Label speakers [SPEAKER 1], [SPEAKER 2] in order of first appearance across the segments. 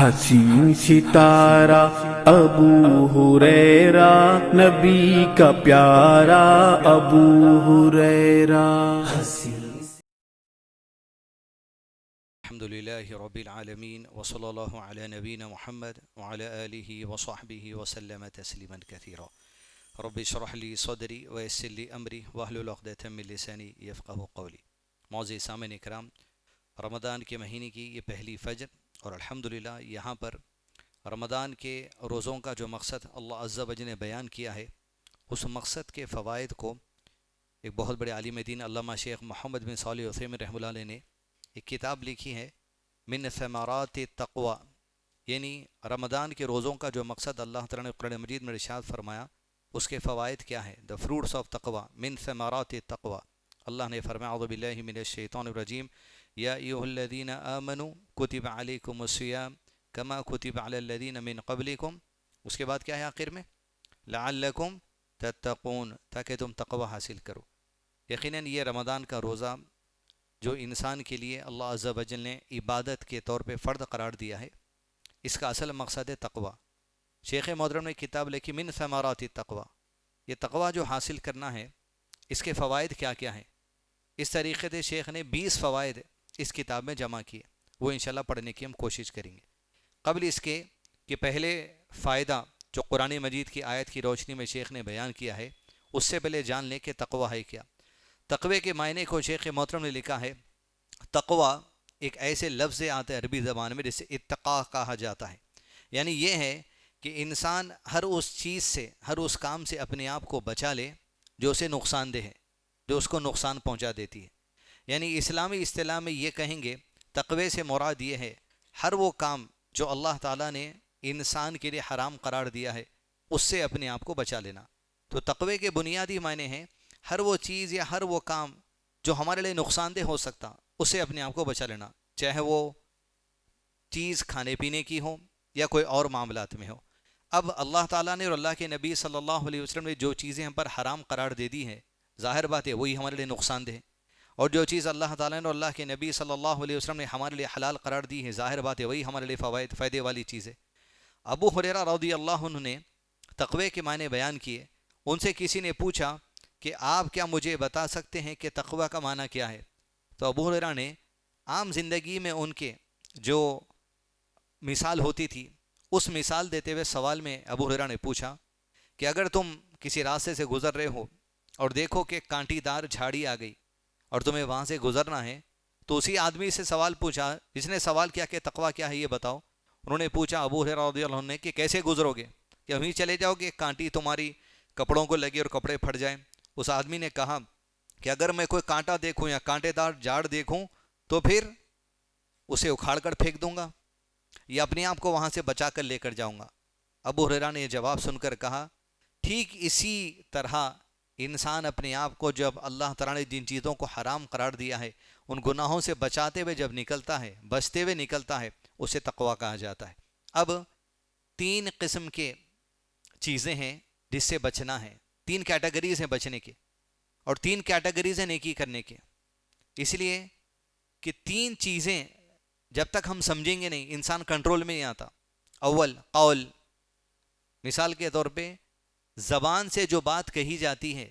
[SPEAKER 1] حسین ستارہ ابو ہریرہ نبی کا پیارا ابو ہریرہ.
[SPEAKER 2] الحمدللہ رب العالمین وصلی اللہ علی نبینا محمد وعلی آلہ وصحبہ وسلم تسلیما کثیرا. رب اشرح لی صدری ویسر لی امری واحلل عقدۃ من لسانی یفقہوا قولی. معزز سامعین کرام، رمضان کے مہینے کی یہ پہلی فجر، اور الحمدللہ یہاں پر رمضان کے روزوں کا جو مقصد اللہ عز و جل نے بیان کیا ہے، اس مقصد کے فوائد کو ایک بہت بڑے عالم دین علامہ شیخ محمد بن صالح العثیمین رحمہ اللہ علیہ نے ایک کتاب لکھی ہے، من ثمرات التقوی، یعنی رمضان کے روزوں کا جو مقصد اللہ تعالیٰ نے قرآن مجید میں ارشاد فرمایا اس کے فوائد کیا ہے. دا فروٹس آف تقوی، من ثمرات التقوی. اللہ نے فرمایا اعوذ باللہ من الشیطان الرجیم یا ایھا الذین آمنوا کتب علیکم الصیام کما کتب علی الذین من قبلکم. اس کے بعد کیا ہے آخر میں؟ لعلکم تتقون، تاکہ تم تقوی حاصل کرو. یقیناً یہ رمضان کا روزہ جو انسان کے لیے اللہ عز و جل نے عبادت کے طور پہ فرض قرار دیا ہے، اس کا اصل مقصد ہے تقوی. شیخ محترم نے کتاب لکھی من ثمرات التقوی. یہ تقوی جو حاصل کرنا ہے، اس کے فوائد کیا کیا ہیں. اس طریقے سے شیخ نے 20 فوائد اس کتاب میں جمع کیے، وہ انشاءاللہ پڑھنے کی ہم کوشش کریں گے. قبل اس کے کہ پہلے فائدہ جو قرآن مجید کی آیت کی روشنی میں شیخ نے بیان کیا ہے، اس سے پہلے جان لیں کہ تقوی ہے کیا. تقوی کے معنی کو شیخ محترم نے لکھا ہے، تقوی ایک ایسے لفظ آتا ہے عربی زبان میں جسے اتقا کہا جاتا ہے. یعنی یہ ہے کہ انسان ہر اس چیز سے، ہر اس کام سے اپنے آپ کو بچا لے جو اسے نقصان دہ ہے، جو اس کو نقصان پہنچا دیتی ہے. یعنی اسلامی اصطلاح میں یہ کہیں گے تقوی سے مراد یہ ہے ہر وہ کام جو اللہ تعالیٰ نے انسان کے لیے حرام قرار دیا ہے اس سے اپنے آپ کو بچا لینا. تو تقوی کے بنیادی معنی ہیں ہر وہ چیز یا ہر وہ کام جو ہمارے لیے نقصان دہ ہو سکتا اس سے اپنے آپ کو بچا لینا، چاہے وہ چیز کھانے پینے کی ہو یا کوئی اور معاملات میں ہو. اب اللہ تعالیٰ نے اور اللہ کے نبی صلی اللہ علیہ وسلم نے جو چیزیں ہم پر حرام قرار دے دی ہیں، ظاہر بات ہے وہی ہمارے لیے نقصان دہ ہے. اور جو چیز اللہ تعالیٰ نے اور اللہ کے نبی صلی اللہ علیہ وسلم نے ہمارے لیے حلال قرار دی ہے، ظاہر بات ہے وہی ہمارے لیے فائدے والی چیز ہے. ابو ہریرہ رضی اللہ عنہ نے تقوی کے معنی بیان کیے. ان سے کسی نے پوچھا کہ آپ کیا مجھے بتا سکتے ہیں کہ تقوی کا معنی کیا ہے؟ تو ابو ہریرہ نے عام زندگی میں ان کے جو مثال ہوتی تھی اس مثال دیتے ہوئے سوال میں ابو ہریرہ نے پوچھا کہ اگر تم کسی راستے سے گزر رہے ہو اور دیکھو کہ کانٹی دار جھاڑی آ گئی اور تمہیں وہاں سے گزرنا ہے، تو اسی آدمی سے سوال پوچھا جس نے سوال کیا کہ تقوی کیا ہے یہ بتاؤ. انہوں نے پوچھا ابو ہریرہ رضی اللہ عنہ نے کہ کیسے گزرو گے، کہ وہیں چلے جاؤ گے کانٹی تمہاری کپڑوں کو لگے اور کپڑے پھٹ جائیں؟ اس آدمی نے کہا کہ اگر میں کوئی کانٹا دیکھوں یا کانٹے دار جھاڑ دیکھوں تو پھر اسے اکھاڑ کر پھینک دوں گا یا اپنے آپ کو وہاں سے بچا کر لے کر جاؤں گا. ابو ہریرہ نے یہ جواب سن کر کہا ٹھیک اسی طرح انسان اپنے آپ کو جب اللہ تعالیٰ نے جن چیزوں کو حرام قرار دیا ہے ان گناہوں سے بچاتے ہوئے جب نکلتا ہے، بچتے ہوئے نکلتا ہے، اسے تقوی کہا جاتا ہے. اب 3 قسم کے چیزیں ہیں جس سے بچنا ہے، 3 کیٹیگریز ہیں بچنے کے، اور 3 کیٹیگریز ہیں نیکی کرنے کے. اس لیے کہ 3 چیزیں جب تک ہم سمجھیں گے نہیں انسان کنٹرول میں نہیں آتا. اول قول، مثال کے طور پہ زبان سے جو بات کہی جاتی ہے.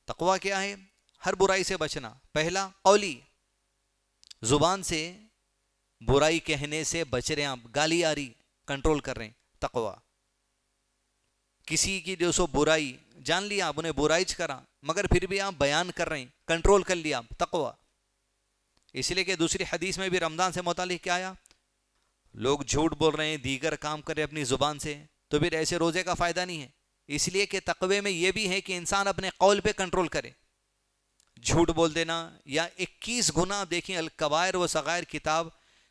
[SPEAKER 2] تقوی کیا ہے؟ ہر برائی سے بچنا. پہلا قولی، زبان سے برائی کہنے سے بچ رہے ہیں آپ، گالی آ رہی کنٹرول کر رہے ہیں، تقوی. کسی کی جو سو برائی جان لیا آپ، انہیں برائی کرا مگر پھر بھی آپ بیان کر رہے ہیں، کنٹرول کر لیا آپ، تقوی. اس لیے کہ دوسری حدیث میں بھی رمضان سے متعلق کیا آیا، لوگ جھوٹ بول رہے ہیں، دیگر کام کر رہے ہیں اپنی زبان سے، تو پھر ایسے روزے کا فائدہ نہیں ہے. اس لیے کہ تقوی میں یہ بھی ہے کہ انسان اپنے قول پہ کنٹرول کرے. جھوٹ بول دینا یا 21 گناہ، دیکھیں الکبائر و صغائر کتاب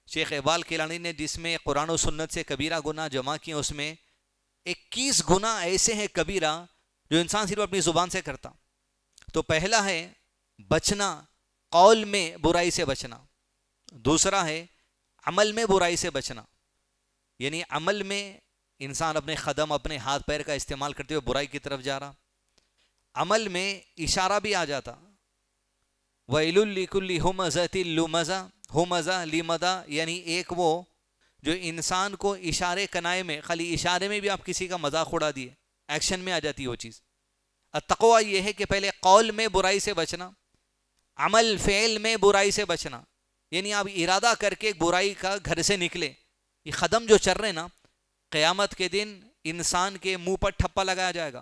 [SPEAKER 2] شیخ اقبال کیلانی نے جس میں قرآن و سنت سے کبیرہ گناہ جمع کیے، اس میں 21 گناہ ایسے ہیں کبیرہ جو انسان صرف اپنی زبان سے کرتا. تو پہلا ہے بچنا، قول میں برائی سے بچنا. دوسرا ہے عمل میں برائی سے بچنا، یعنی عمل میں انسان اپنے قدم، اپنے ہاتھ پیر کا استعمال کرتے ہوئے برائی کی طرف جا رہا. عمل میں اشارہ بھی آ جاتا، وَيْلٌ لِكُلِّ هُمَزَةٍ لُمَزَةٍ، ہمزہ لمدہ، یعنی ایک وہ جو انسان کو اشارے کنائے میں، خالی اشارے میں بھی آپ کسی کا مذاق اڑا دیے، ایکشن میں آ جاتی ہے وہ چیز۔ التقوی یہ ہے کہ پہلے قول میں برائی سے بچنا، عمل فعل میں برائی سے بچنا، یعنی آپ ارادہ کر کے ایک برائی کا گھر سے نکلے۔ یہ قدم جو چل رہے نا، قیامت کے دن انسان کے منہ پر ٹھپا لگایا جائے گا،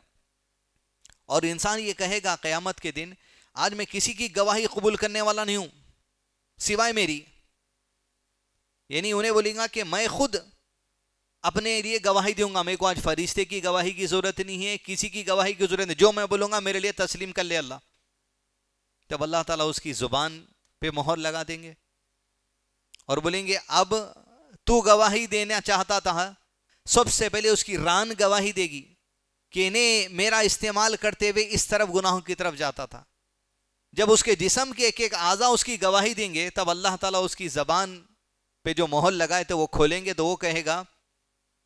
[SPEAKER 2] اور انسان یہ کہے گا قیامت کے دن آج میں کسی کی گواہی قبول کرنے والا نہیں ہوں سوائے میری، یعنی انہیں بولیں گا کہ میں خود اپنے لیے گواہی دوں گا، میرے کو آج فرشتے کی گواہی کی ضرورت نہیں ہے، کسی کی گواہی کی ضرورت نہیں، جو میں بولوں گا میرے لیے تسلیم کر لے اللہ۔ تب اللہ تعالیٰ اس کی زبان پہ مہر لگا دیں گے اور بولیں گے اب تو گواہی دینا چاہتا تھا، سب سے پہلے اس کی ران گواہی دے گی کہ انہیں میرا استعمال کرتے ہوئے اس طرف گناہوں کی طرف جاتا تھا۔ جب اس کے جسم کے ایک ایک اعضاء اس کی گواہی دیں گے، تب اللہ تعالیٰ اس کی زبان پہ جو مہر لگائے تو وہ کھولیں گے، تو وہ کہے گا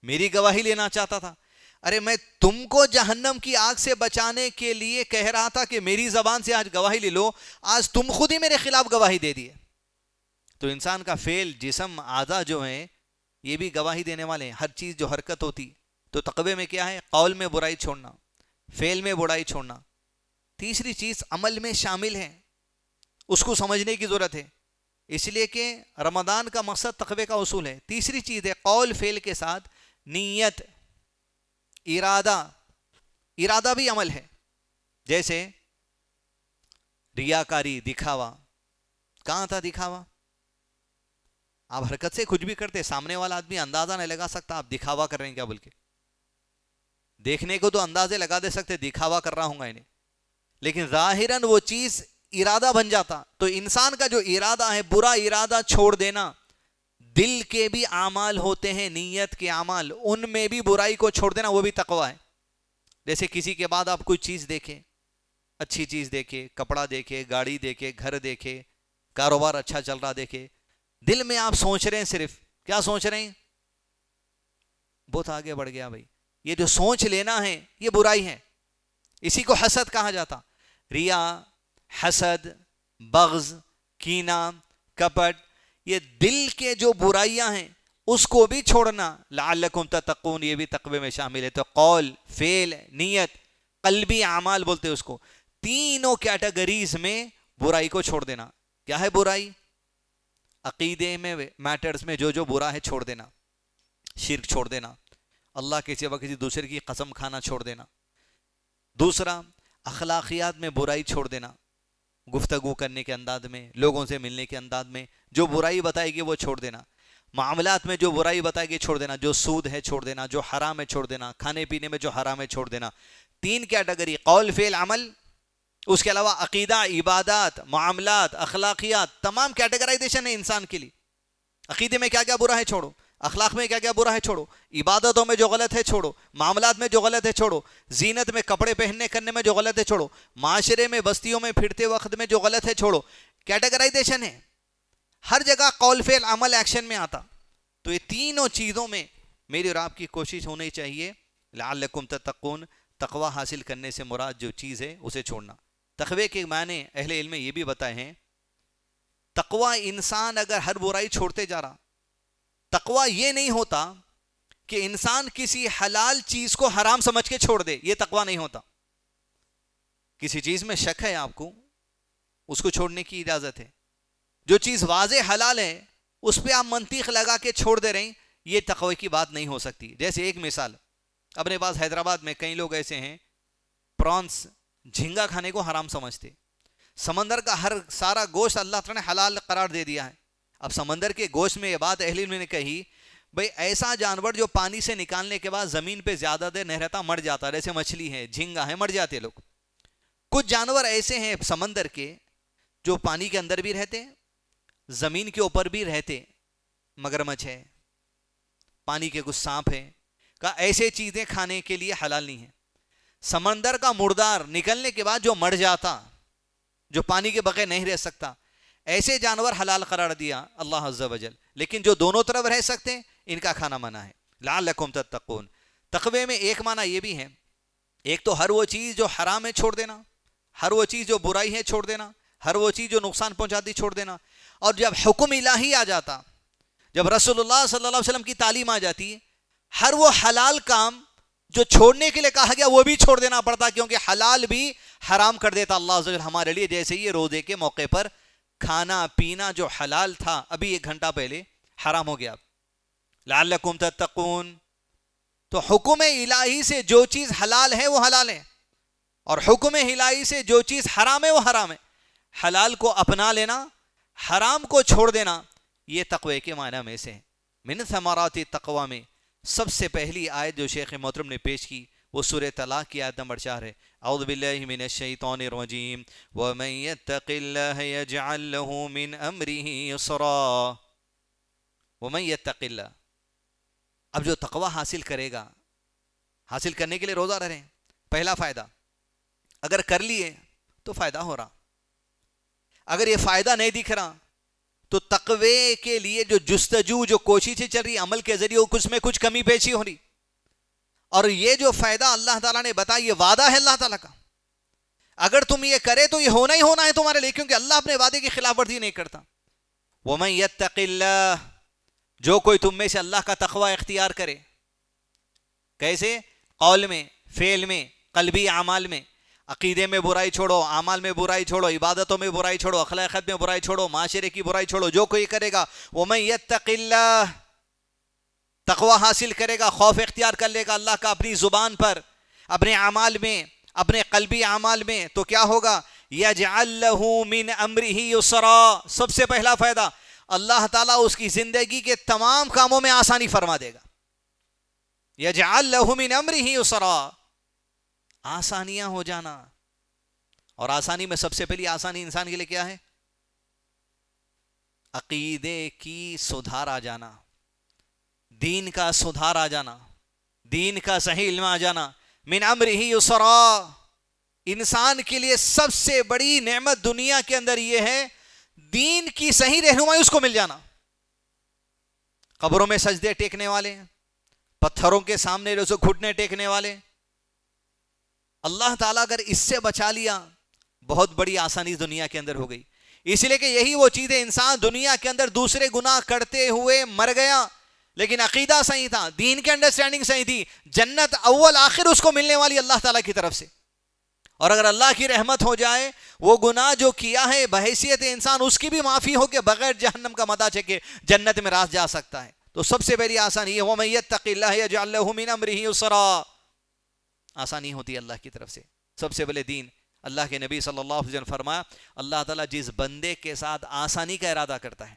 [SPEAKER 2] میری گواہی لینا چاہتا تھا، ارے میں تم کو جہنم کی آگ سے بچانے کے لیے کہہ رہا تھا کہ میری زبان سے آج گواہی لے لو، آج تم خود ہی میرے خلاف گواہی دے دیے۔ تو انسان کا فعل، جسم، اعضاء جو ہیں یہ بھی گواہی دینے والے ہیں، ہر چیز جو حرکت ہوتی۔ تو تقوی میں کیا ہے؟ قول میں برائی چھوڑنا، فعل میں برائی چھوڑنا۔ تیسری چیز عمل میں شامل ہے، اس کو سمجھنے کی ضرورت ہے، اس لیے کہ رمضان کا مقصد تقوی کا اصول ہے۔ تیسری چیز ہے قول فعل کے ساتھ نیت، ارادہ بھی عمل ہے، جیسے ریاکاری، دکھاوا۔ کہاں تھا دکھاوا؟ آپ حرکت سے کچھ بھی کرتے، سامنے والا آدمی اندازہ نہیں لگا سکتا آپ دکھاوا کر رہے ہیں کیا بول کے، دیکھنے کو تو اندازے لگا دے سکتے دکھاوا کر رہا ہوں گا انہیں، لیکن ظاہراً وہ چیز ارادہ بن جاتا۔ تو انسان کا جو ارادہ ہے، برا ارادہ چھوڑ دینا۔ دل کے بھی اعمال ہوتے ہیں، نیت کے اعمال، ان میں بھی برائی کو چھوڑ دینا، وہ بھی تقوی ہے۔ جیسے کسی کے بعد آپ کوئی چیز دیکھیں، اچھی چیز دیکھے، کپڑا دیکھے، گاڑی دیکھے، گھر دیکھے، کاروبار اچھا چل رہا دیکھے، دل میں آپ سوچ رہے ہیں، صرف کیا سوچ رہے ہیں؟ بہت آگے بڑھ گیا بھائی، یہ جو سوچ لینا ہے یہ برائی ہے، اسی کو حسد کہا جاتا۔ ریا، حسد، بغض، کینہ، کپٹ، یہ دل کے جو برائیاں ہیں اس کو بھی چھوڑنا۔ لعلکم تتقون، یہ بھی تقوی میں شامل ہے۔ تو قول، فعل، نیت، قلبی اعمال بولتے ہیں اس کو، تینوں کیٹیگریز میں برائی کو چھوڑ دینا۔ کیا ہے برائی؟ عقیدے میں، میٹرز میں جو برا ہے چھوڑ دینا، شرک چھوڑ دینا، اللہ کے سوا کسی دوسرے کی قسم کھانا چھوڑ دینا۔ دوسرا، اخلاقیات میں برائی چھوڑ دینا، گفتگو کرنے کے انداز میں، لوگوں سے ملنے کے انداز میں جو برائی بتائے گی وہ چھوڑ دینا۔ معاملات میں جو برائی بتائے گی چھوڑ دینا، جو سود ہے چھوڑ دینا، جو حرام ہے چھوڑ دینا، کھانے پینے میں جو حرام ہے چھوڑ دینا۔ تین کیٹیگری، قول، فعل، عمل۔ اس کے علاوہ عقیدہ، عبادات، معاملات، اخلاقیات، تمام کیٹیگرائزیشن ہے انسان کے لیے۔ عقیدے میں کیا کیا برا ہے چھوڑو، اخلاق میں کیا کیا برا ہے چھوڑو، عبادتوں میں جو غلط ہے چھوڑو، معاملات میں جو غلط ہے چھوڑو، زینت میں کپڑے پہننے کرنے میں جو غلط ہے چھوڑو، معاشرے میں بستیوں میں پھرتے وقت میں جو غلط ہے چھوڑو۔ کیٹیگرائزیشن ہے، ہر جگہ قول، فعل، عمل ایکشن میں آتا۔ تو یہ تینوں چیزوں میں میری اور آپ کی کوشش ہونی چاہیے، لعلکم تتقون، تقوی حاصل کرنے سے مراد جو چیز ہے اسے چھوڑنا۔ تقوی کے معنی اہل علم میں یہ بھی بتائے ہیں، تقوی انسان اگر ہر برائی چھوڑتے جا رہا، تقوی یہ نہیں ہوتا کہ انسان کسی حلال چیز کو حرام سمجھ کے چھوڑ دے، یہ تقوی نہیں ہوتا۔ کسی چیز میں شک ہے آپ کو، اس کو چھوڑنے کی اجازت ہے۔ جو چیز واضح حلال ہے اس پہ آپ منطق لگا کے چھوڑ دے رہے ہیں، یہ تقوی کی بات نہیں ہو سکتی۔ جیسے ایک مثال، اپنے پاس حیدرآباد میں کئی لوگ ایسے ہیں، پرانس، جھینگا کھانے کو حرام سمجھتے، سمندر کا ہر سارا گوشت اللہ تعالیٰ نے حلال قرار دے دیا ہے۔ اب سمندر کے گوشت میں یہ بات اہل علم نے کہی، بھئی ایسا جانور جو پانی سے نکالنے کے بعد زمین پہ زیادہ دیر نہیں رہتا، مر جاتا، جیسے مچھلی ہے، جھینگا ہے، مر جاتے لوگ۔ کچھ جانور ایسے ہیں سمندر کے جو پانی کے اندر بھی رہتے، زمین کے اوپر بھی رہتے، مگرمچھ ہے، پانی کے کچھ سانپ ہیں، کہ ایسے چیزیں کھانے کے لیے حلال نہیں ہیں۔ سمندر کا مردار نکلنے کے بعد جو مر جاتا، جو پانی کے بغیر نہیں رہ سکتا، ایسے جانور حلال قرار دیا اللہ عز و جل۔ لیکن جو دونوں طرف رہ سکتے ان کا کھانا منع ہے۔ لعلکم تتقون، تقوی میں ایک معنی یہ بھی ہے، ایک تو ہر وہ چیز جو حرام ہے چھوڑ دینا، ہر وہ چیز جو برائی ہے چھوڑ دینا، ہر وہ چیز جو نقصان پہنچاتی چھوڑ دینا۔ اور جب حکم الہی آ جاتا، جب رسول اللہ صلی اللہ علیہ وسلم کی تعلیم آ جاتی ہے، ہر وہ حلال کام جو چھوڑنے کے لیے کہا گیا وہ بھی چھوڑ دینا پڑتا، کیونکہ حلال بھی حرام کر دیتا اللہ عز و جل ہمارے لیے. جیسے یہ روزے کے موقع پر کھانا پینا جو حلال تھا ابھی 1 گھنٹہ پہلے حرام ہو گیا. لعلکم تتقون. تو حکم الہی سے جو چیز حلال ہے وہ حلال ہے، اور حکم الہی سے جو چیز حرام ہے وہ حرام ہے. حلال کو اپنا لینا، حرام کو چھوڑ دینا، یہ تقوی کے معنی میں سے. من ثمرات التقوی میں سب سے پہلی آیت جو شیخ محترم نے پیش کی وہ سورہ طلاق کی آیت نمبر 4 ہے. اعوذ باللہ من الشیطان الرجیم ومن یتق اللہ یجعل له من امرہ یسرا. ومن یتق اللہ. اب جو تقوی حاصل کرے گا، حاصل کرنے کے لیے روزہ رہ رہے ہیں، پہلا فائدہ اگر کر لیے تو فائدہ ہو رہا، اگر یہ فائدہ نہیں دکھ رہا تو تقوی کے لیے جو جستجو، جو کوششیں چل رہی عمل کے ذریعے، کچھ میں کچھ کمی پیشی ہو رہی. اور یہ جو فائدہ اللہ تعالیٰ نے بتایا یہ وعدہ ہے اللہ تعالیٰ کا، اگر تم یہ کرے تو یہ ہونا ہی ہونا ہے تمہارے لیے، کیونکہ اللہ اپنے وعدے کی خلاف ورزی نہیں کرتا. وَمَن يَتَّقِ اللَّهِ. جو کوئی تم میں سے اللہ کا تقوی اختیار کرے، کیسے؟ قول میں، فعل میں، قلبی اعمال میں. عقیدے میں برائی چھوڑو، اعمال میں برائی چھوڑو، عبادتوں میں برائی چھوڑو، اخلاقیات میں برائی چھوڑو، معاشرے کی برائی چھوڑو. جو کوئی کرے گا وَمَن يَتَّقِ اللَّهِ، تقوی حاصل کرے گا، خوف اختیار کر لے گا اللہ کا اپنی زبان پر، اپنے اعمال میں، اپنے قلبی اعمال میں، تو کیا ہوگا؟ یجعل له من امرہ یسرا. سب سے پہلا فائدہ، اللہ تعالیٰ اس کی زندگی کے تمام کاموں میں آسانی فرما دے گا. یجعل له من امرہ یسرا، آسانیاں ہو جانا. اور آسانی میں سب سے پہلی آسانی انسان کے لیے کیا ہے؟ عقیدے کی سدھار آ جانا، دین کا سدھار آ جانا، دین کا صحیح علم آ جانا. من امرہ یسرا. انسان کے لیے سب سے بڑی نعمت دنیا کے اندر یہ ہے دین کی صحیح رہنمائی اس کو مل جانا. قبروں میں سجدے ٹیکنے والے، پتھروں کے سامنے روزو گھٹنے ٹیکنے والے، اللہ تعالیٰ اگر اس سے بچا لیا بہت بڑی آسانی دنیا کے اندر ہو گئی. اس لیے کہ یہی وہ چیز ہے، انسان دنیا کے اندر دوسرے گناہ کرتے ہوئے مر گیا لیکن عقیدہ صحیح تھا، دین کے انڈرسٹینڈنگ صحیح تھی، جنت اول آخر اس کو ملنے والی اللہ تعالیٰ کی طرف سے. اور اگر اللہ کی رحمت ہو جائے، وہ گناہ جو کیا ہے بحیثیت انسان اس کی بھی معافی ہو کے بغیر جہنم کا مدعا چھکے جنت میں راس جا سکتا ہے. تو سب سے پہلی آسانی یہ وَمَن يَتَّقِ اللَّهَ يَجْعَل لَّهُ مِنْ أَمْرِهِ يُسْرًا. آسانی ہوتی ہے اللہ کی طرف سے. سب سے پہلے دین. اللہ کے نبی صلی اللہ علیہ وسلم فرمایا اللہ تعالیٰ جس بندے کے ساتھ آسانی کا ارادہ کرتا ہے،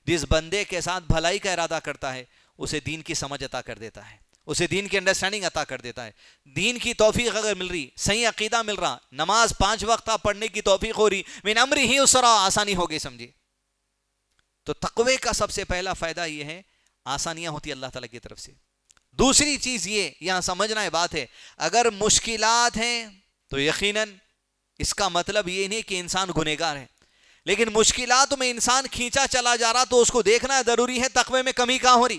[SPEAKER 2] جس بندے کے ساتھ بھلائی کا ارادہ کرتا ہے، اسے دین کی سمجھ عطا کر دیتا ہے، اسے دین کی انڈرسٹینڈنگ عطا کر دیتا ہے. دین کی توفیق اگر مل رہی، صحیح عقیدہ مل رہا، نماز 5 وقت پڑھنے کی توفیق ہو رہی، من امرہ یسرا، آسانی ہو گئی سمجھیے. تو تقوی کا سب سے پہلا فائدہ یہ ہے آسانیاں ہوتی اللہ تعالیٰ کی طرف سے. دوسری چیز یہ یہاں سمجھنا ہے بات ہے، اگر مشکلات ہیں تو یقیناً اس کا مطلب یہ نہیں کہ انسان گنہگار ہے، لیکن مشکلات میں انسان کھینچا چلا جا رہا تو اس کو دیکھنا ضروری ہے تقوی میں کمی کہاں ہو رہی.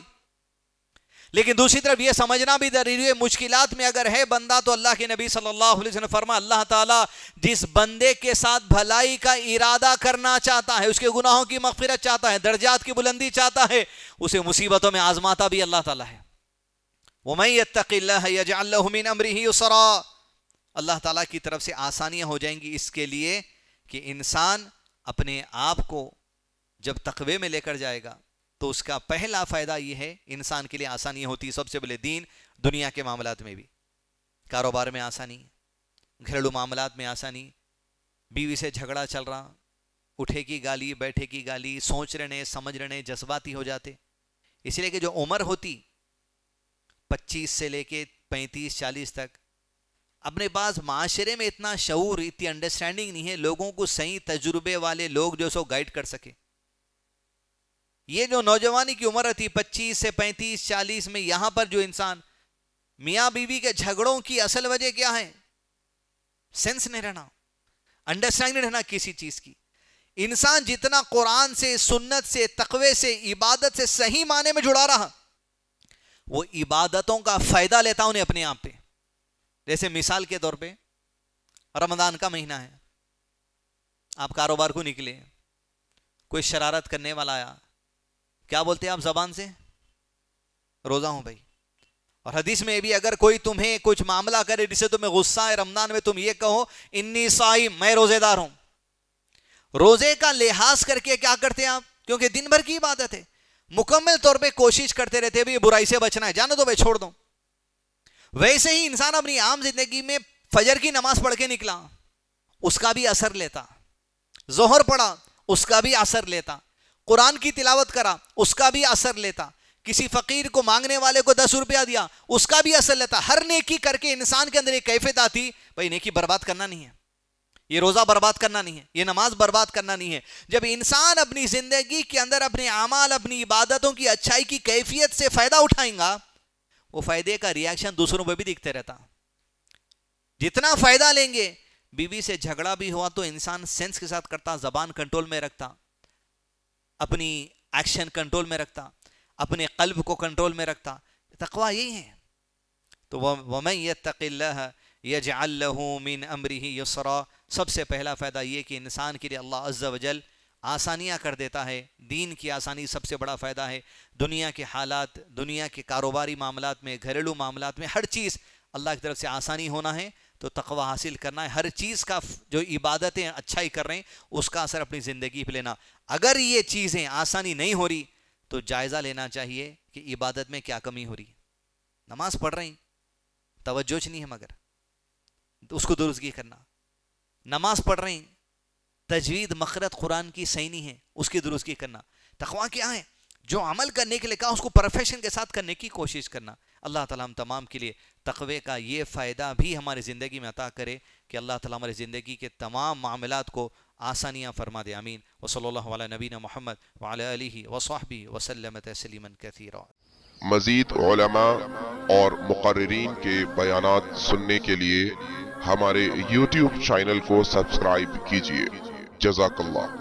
[SPEAKER 2] لیکن دوسری طرف یہ سمجھنا بھی ضروری ہے مشکلات میں اگر ہے بندہ تو اللہ کے نبی صلی اللہ علیہ وسلم فرما اللہ تعالیٰ جس بندے کے ساتھ بھلائی کا ارادہ کرنا چاہتا ہے، اس کے گناہوں کی مغفرت چاہتا ہے، درجات کی بلندی چاہتا ہے، اسے مصیبتوں میں آزماتا بھی اللہ تعالیٰ ہے. وَمَن يَتَّقِ اللَّهَ يَجْعَل لَّهُ مِنْ أَمْرِهِ يُسْرًا. اللہ تعالیٰ کی طرف سے آسانیاں ہو جائیں گی اس کے لیے کہ انسان اپنے آپ کو جب تقوی میں لے کر جائے گا تو اس کا پہلا فائدہ یہ ہے انسان کے لیے آسانی ہوتی ہے. سب سے پہلے دین، دنیا کے معاملات میں بھی، کاروبار میں آسانی، گھریلو معاملات میں آسانی، بیوی سے جھگڑا چل رہا، اٹھے کی گالی بیٹھے کی گالی، سوچ رہے سمجھ رہے جذباتی ہو جاتے. اس لیے کہ جو عمر ہوتی 25 سے لے کے 35-40 تک، اپنے پاس معاشرے میں اتنا شعور، اتنی انڈرسٹینڈنگ نہیں ہے لوگوں کو صحیح تجربے والے لوگ جو سو گائیڈ کر سکے. یہ جو نوجوانی کی عمر تھی 25 سے 35-40 میں، یہاں پر جو انسان میاں بیوی کے جھگڑوں کی اصل وجہ کیا ہے؟ سینس نہیں رہنا، انڈرسٹینڈ نہیں رہنا کسی چیز کی. انسان جتنا قرآن سے، سنت سے، تقوی سے، عبادت سے صحیح معنی میں جڑا رہا، وہ عبادتوں کا فائدہ لیتا انہیں اپنے آپ پہ. جیسے مثال کے طور پہ رمضان کا مہینہ ہے، آپ کاروبار کو نکلے، کوئی شرارت کرنے والا آیا، کیا بولتے ہیں آپ زبان سے؟ روزہ ہوں بھائی. اور حدیث میں بھی اگر کوئی تمہیں کچھ معاملہ کرے جسے تمہیں غصہ ہے رمضان میں، تم یہ کہو انی صائم، میں روزے دار ہوں. روزے کا لحاظ کر کے کیا کرتے ہیں آپ؟ کیونکہ دن بھر کی عبادت ہے، مکمل طور پہ کوشش کرتے رہتے ہیں برائی سے بچنا ہے، جانے دو بھائی چھوڑ دو. ویسے ہی انسان اپنی عام زندگی میں فجر کی نماز پڑھ کے نکلا، اس کا بھی اثر لیتا. ظہر پڑھا، اس کا بھی اثر لیتا. قرآن کی تلاوت کرا، اس کا بھی اثر لیتا. کسی فقیر کو مانگنے والے کو 10 روپیہ دیا، اس کا بھی اثر لیتا. ہر نیکی کر کے انسان کے اندر ایک کیفیت آتی، بھائی نیکی برباد کرنا نہیں ہے، یہ روزہ برباد کرنا نہیں ہے، یہ نماز برباد کرنا نہیں ہے. جب انسان اپنی زندگی کے اندر اپنے اعمال، اپنی عبادتوں کی اچھائی کی کیفیت سے فائدہ اٹھائیں گا، وہ فائدے کا ریاکشن دوسروں پہ بھی دکھتے رہتا. جتنا فائدہ لیں گے، بیوی سے جھگڑا بھی ہوا تو انسان سینس کے ساتھ کرتا، زبان کنٹرول میں رکھتا، اپنی ایکشن کنٹرول میں رکھتا، اپنے قلب کو کنٹرول میں رکھتا. تقوی یہی ہے. تو وَمَن يَتَّقِ اللَّهَ يَجْعَل لَّهُ مِنْ أَمْرِهِ يُسْرًا. سب سے پہلا فائدہ یہ کہ انسان کے لیے اللہ عز و جل آسانیاں کر دیتا ہے. دین کی آسانی سب سے بڑا فائدہ ہے. دنیا کے حالات، دنیا کے کاروباری معاملات میں، گھریلو معاملات میں، ہر چیز اللہ کی طرف سے آسانی ہونا ہے تو تقوی حاصل کرنا ہے. ہر چیز کا جو عبادتیں اچھائی کر رہے ہیں اس کا اثر اپنی زندگی پہ لینا. اگر یہ چیزیں آسانی نہیں ہو رہی تو جائزہ لینا چاہیے کہ عبادت میں کیا کمی ہو رہی. نماز پڑھ رہے ہیں، توجہ نہیں ہے مگر اس کو درستگی کرنا. نماز پڑھ رہے ہیں، تجوید مخرج قرآن کی صحیح نہیں ہے، اس کی درستگی کرنا. تقوی کیا ہے؟ جو عمل کرنے کے لیے کہا اس کو پرفیکشن کے ساتھ کرنے کی کوشش کرنا. اللہ تعالیٰ ہم تمام کے لیے تقوی کا یہ فائدہ بھی ہماری زندگی میں عطا کرے کہ اللہ تعالیٰ ہماری زندگی کے تمام معاملات کو آسانیاں فرما دے. آمین. وصلی اللہ علی نبینا محمد وعلی آلہ وصحبہ وسلم تسلیما کثیرا.
[SPEAKER 3] مزید علماء اور مقررین کے بیانات سننے کے لیے ہمارے YouTube چینل کو سبسکرائب کیجیے. جزاک اللہ.